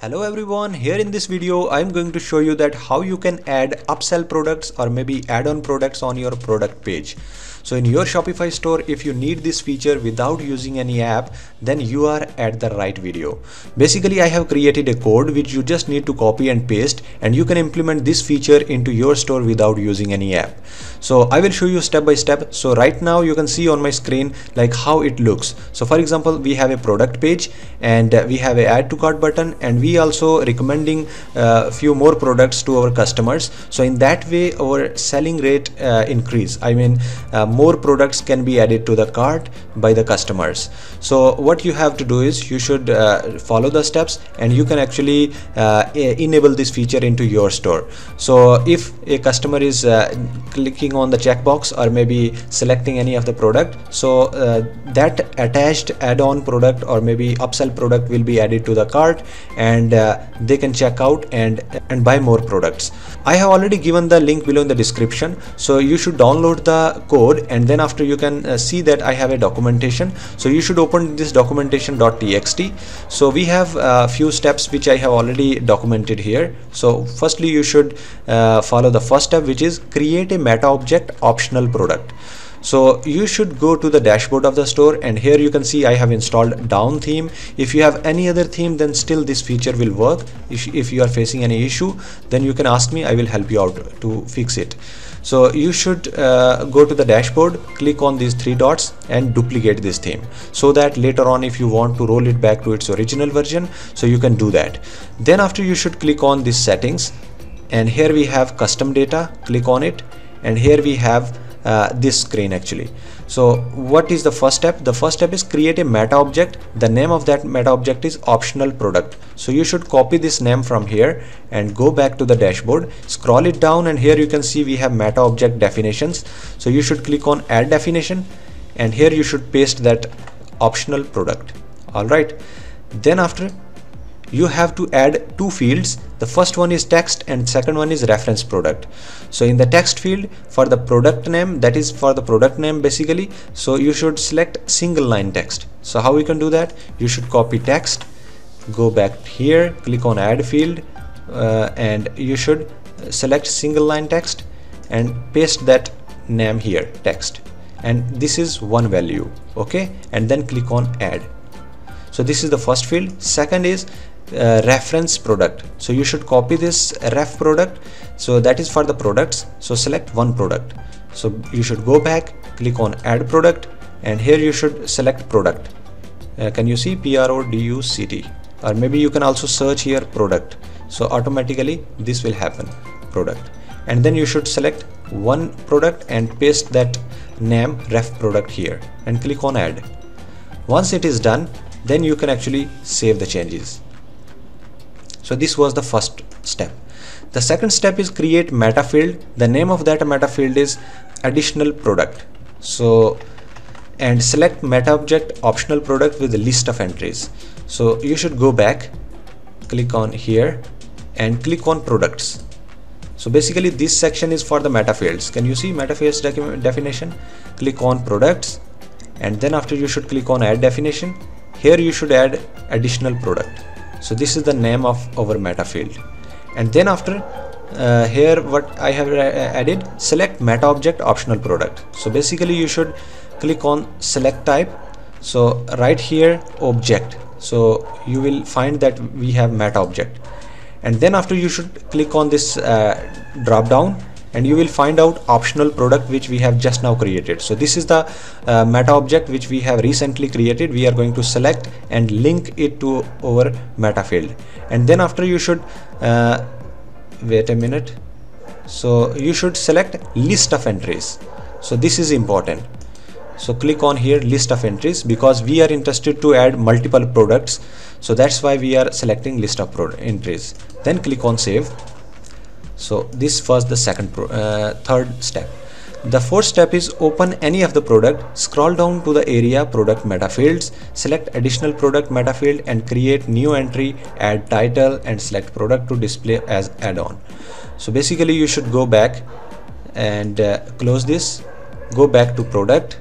Hello everyone, here in this video I'm going to show you that how you can add upsell products or maybe add-on products on your product page. So in your Shopify store, if you need this feature without using any app, then you are at the right video. Basically, I have created a code which you just need to copy and paste, and you can implement this feature into your store without using any app. So I will show you step by step. So right now you can see on my screen like how it looks. So for example, we have a product page and we have a add to cart button, and we also recommending a few more products to our customers. So in that way our selling rate increase. More products can be added to the cart by the customers. So what you have to do is you should follow the steps, and you can actually enable this feature into your store. So if a customer is clicking on the checkbox or maybe selecting any of the product, so that attached add-on product or maybe upsell product will be added to the cart, and they can check out and buy more products. I have already given the link below in the description, so you should download the code, and then after you can see that I have a documentation. So you should open this documentation.txt. So we have a few steps which I have already documented here. So firstly you should follow the first step, which is create a meta object optional product. So you should go to the dashboard of the store, and here you can see I have installed down theme. If you have any other theme, then still this feature will work. If you are facing any issue, then you can ask me, I will help you out to fix it. So you should go to the dashboard, click on these three dots and duplicate this theme, so that later on if you want to roll it back to its original version, so you can do that. Then after you should click on this settings, and here we have custom data, click on it, and here we have this screen actually. So what is the first step? The first step is create a meta object. The name of that meta object is optional product. So you should copy this name from here and go back to the dashboard, scroll it down, and here you can see we have meta object definitions. So you should click on add definition, and here you should paste that optional product. All right, then after you have to add two fields. The first one is text and second one is reference product. So in the text field, for the product name, that is for the product name basically, so you should select single line text. So how we can do that? You should copy text, go back here, click on add field, and you should select single line text and paste that name here, text, and this is one value. Okay, and then click on add. So this is the first field. Second is reference product. So you should copy this ref product, so that is for the products. So select one product. So you should go back, click on add product, and here you should select product. Can you see product, or maybe you can also search here product, so automatically this will happen, product. And then you should select one product and paste that name ref product here and click on add. Once it is done, then you can actually save the changes. So this was the first step. The second step is create meta field. The name of that meta field is additional product. So and select meta object optional product with a list of entries. So you should go back, click on here and click on products. So basically this section is for the meta fields. Can you see meta fields definition? Click on products, and then after you should click on add definition. Here you should add additional product. So this is the name of our meta field. And then after here what I have added, select meta object optional product. So basically you should click on select type. So right here object. So you will find that we have meta object. And then after you should click on this drop down, and you will find out optional product which we have just now created. So this is the meta object which we have recently created. We are going to select and link it to our meta field. And then after you should wait a minute. So you should select list of entries. So this is important. So click on here list of entries, because we are interested to add multiple products. So that's why we are selecting list of entries. Then click on save. So this was the third step. The fourth step is open any of the product, scroll down to the area product meta fields, select additional product meta field and create new entry, add title and select product to display as add-on. So basically you should go back and close this, go back to product,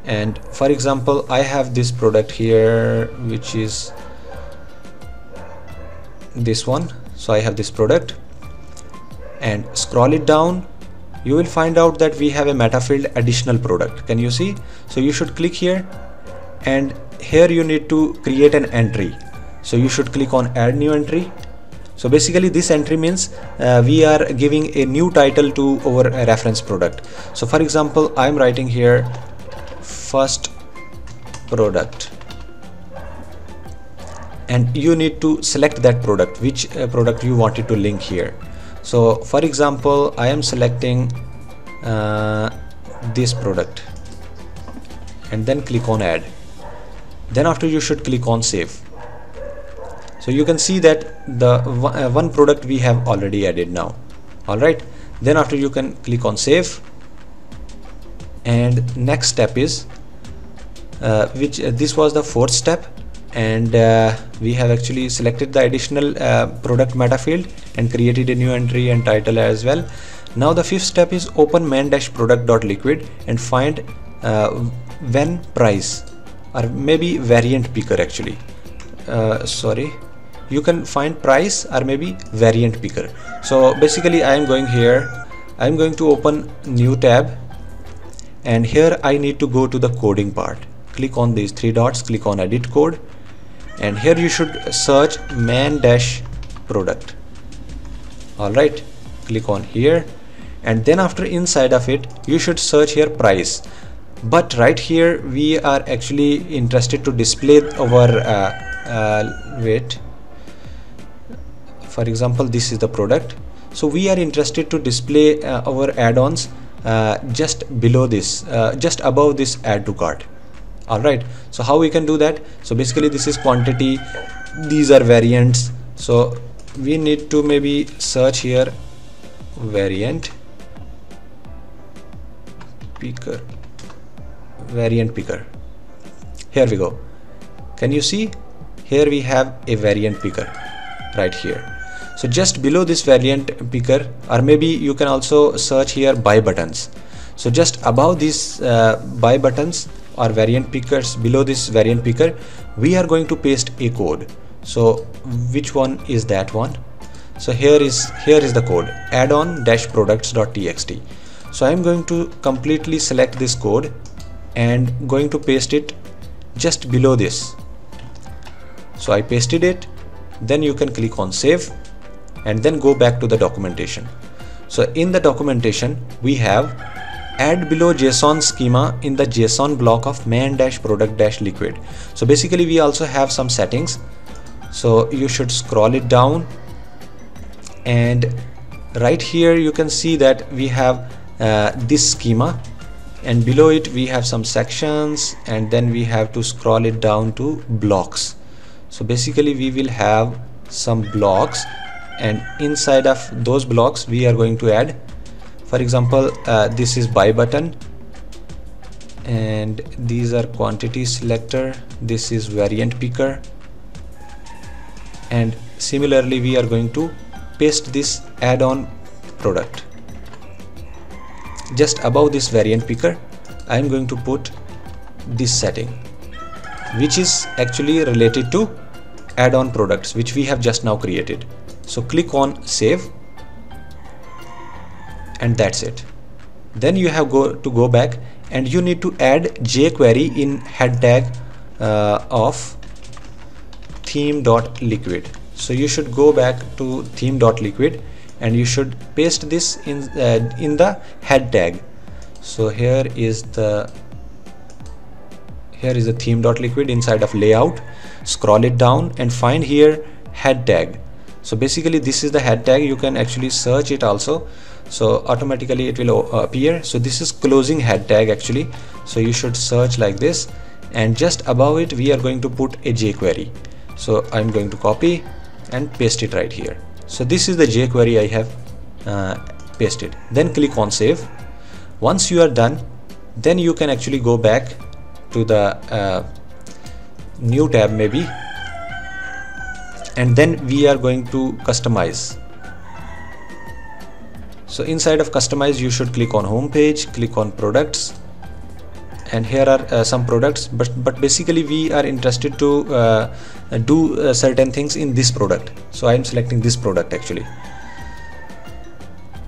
and for example I have this product here which is this one. So I have this product, and scroll it down, you will find out that we have a meta field additional product. Can you see? So you should click here, and here you need to create an entry. So you should click on add new entry. So basically this entry means we are giving a new title to our reference product. So for example, I'm writing here first product, and you need to select that product, which product you wanted to link here. So for example, I am selecting this product, and then click on add. Then after, you should click on save. So you can see that the one product we have already added now. Alright, then after, you can click on save, and next step is this was the fourth step, and we have actually selected the additional product meta field and created a new entry and title as well. Now the fifth step is open main-product.liquid and find when price, or maybe variant picker actually. Sorry, you can find price or maybe variant picker. So basically I am going here, I am going to open new tab, and here I need to go to the coding part. Click on these three dots, click on edit code, and here you should search main-product. Alright, click on here, and then after, inside of it you should search here price. But right here we are actually interested to display our wait, for example, this is the product. So we are interested to display our add-ons just below this, just above this add to cart. Alright, so how we can do that? So basically this is quantity, these are variants. So we need to maybe search here variant picker, variant picker. Here we go. Can you see? Here we have a variant picker right here. So just below this variant picker, or maybe you can also search here buy buttons. So just above these buy buttons or variant pickers, below this variant picker, we are going to paste a code. So which one is that one? So here is the code, addon-products.txt. So I am going to completely select this code and going to paste it just below this. So I pasted it. Then you can click on save, and then go back to the documentation. So in the documentation we have add below JSON schema in the JSON block of main-product-liquid. So basically we also have some settings. So you should scroll it down, and right here you can see that we have this schema, and below it we have some sections, and then we have to scroll it down to blocks. So basically we will have some blocks, and inside of those blocks we are going to add, for example, this is buy button, and these are quantity selector, this is variant picker, and similarly we are going to paste this add-on product. Just above this variant picker I am going to put this setting, which is actually related to add-on products, which we have just now created. So click on save, and that's it. Then you have to go back, and you need to add jQuery in head tag of theme.liquid. So you should go back to theme.liquid, and you should paste this in the head tag. So here is the theme.liquid inside of layout. Scroll it down and find here head tag. So basically this is the head tag. You can actually search it also, so automatically it will appear. So this is closing head tag actually. So you should search like this, and just above it we are going to put a jQuery. So I'm going to copy and paste it right here. So this is the jQuery I have pasted. Then click on save. Once you are done, then you can actually go back to the new tab maybe, and then we are going to customize. So inside of customize you should click on home page, click on products, and here are some products, but basically we are interested to do certain things in this product, so I am selecting this product actually.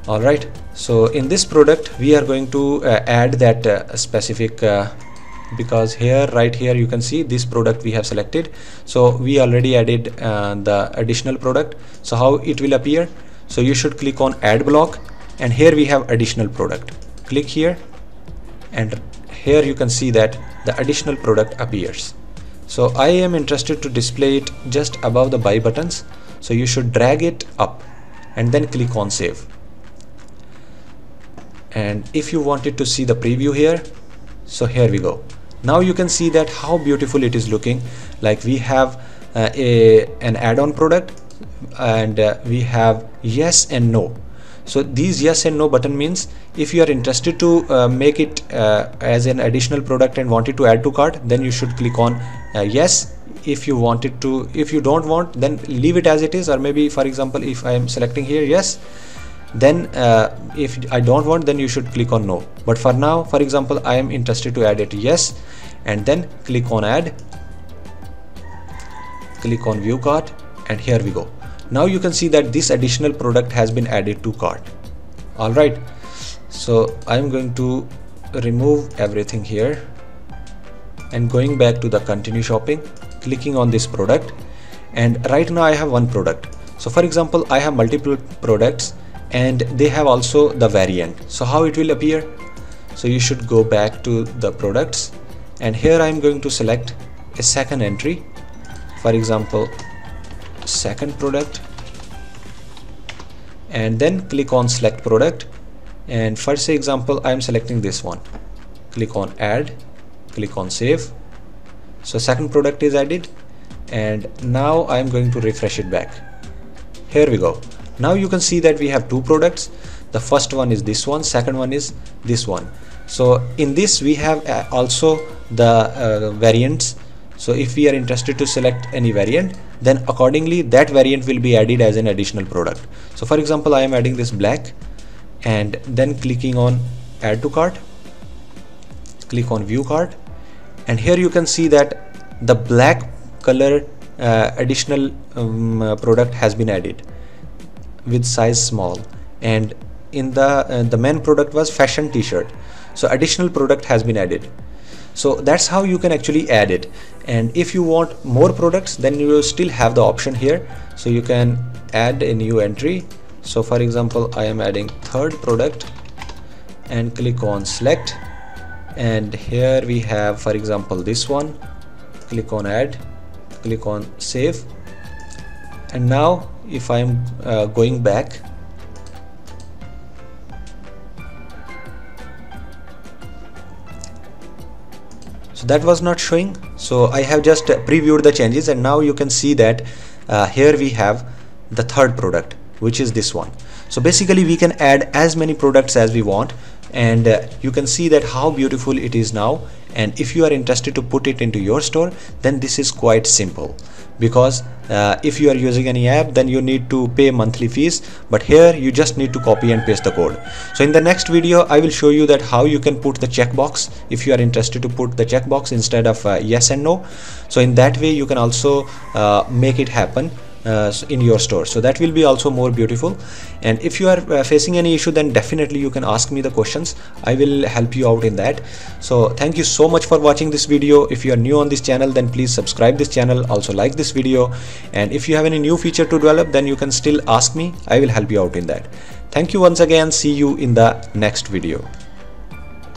Alright, so in this product we are going to add that specific because here, right here, you can see this product we have selected, so we already added the additional product. So how it will appear? So you should click on add block, and here we have additional product. Click here, and here you can see that the additional product appears. So I am interested to display it just above the buy buttons, so you should drag it up and then click on save. And if you wanted to see the preview here, so here we go. Now you can see that how beautiful it is looking. Like we have an add-on product, and we have yes and no. So these yes and no button means if you are interested to make it as an additional product and wanted to add to cart, then you should click on yes. If you wanted to, if you don't want, then leave it as it is, or maybe for example if I am selecting here yes, then if I don't want, then you should click on no. But for now, for example, I am interested to add it yes, and then click on add, click on view cart, and here we go. Now you can see that this additional product has been added to cart. Alright, so I'm going to remove everything here and going back to the continue shopping, clicking on this product, and right now I have one product. So for example, I have multiple products and they have also the variant. So how it will appear? So you should go back to the products, and here I'm going to select a second entry, for example second product, and then click on select product, and for say example I am selecting this one. Click on add, click on save. So second product is added, and now I am going to refresh it back. Here we go. Now you can see that we have two products. The first one is this one, second one is this one. So in this we have also the variants. So if we are interested to select any variant, then accordingly that variant will be added as an additional product. So for example, I am adding this black, and then clicking on add to cart, click on view cart, and here you can see that the black color additional product has been added with size small, and in the main product was fashion t-shirt, so additional product has been added. So that's how you can actually add it. And if you want more products, then you will still have the option here, so you can add a new entry. So for example, I am adding third product, and click on select, and here we have for example this one. Click on add, click on save, and now if I am going back, so that was not showing, so I have just previewed the changes, and now you can see that here we have the third product, which is this one. So basically we can add as many products as we want, and you can see that how beautiful it is now. And if you are interested to put it into your store, then this is quite simple, because if you are using any app, then you need to pay monthly fees, but here you just need to copy and paste the code. So in the next video I will show you that how you can put the checkbox if you are interested to put the checkbox instead of yes and no. So in that way you can also make it happen in your store, so that will be also more beautiful. And if you are facing any issue, then definitely you can ask me the questions. I will help you out in that. So thank you so much for watching this video. If you are new on this channel, then please subscribe this channel, also like this video, and if you have any new feature to develop, then you can still ask me. I will help you out in that. Thank you once again. See you in the next video.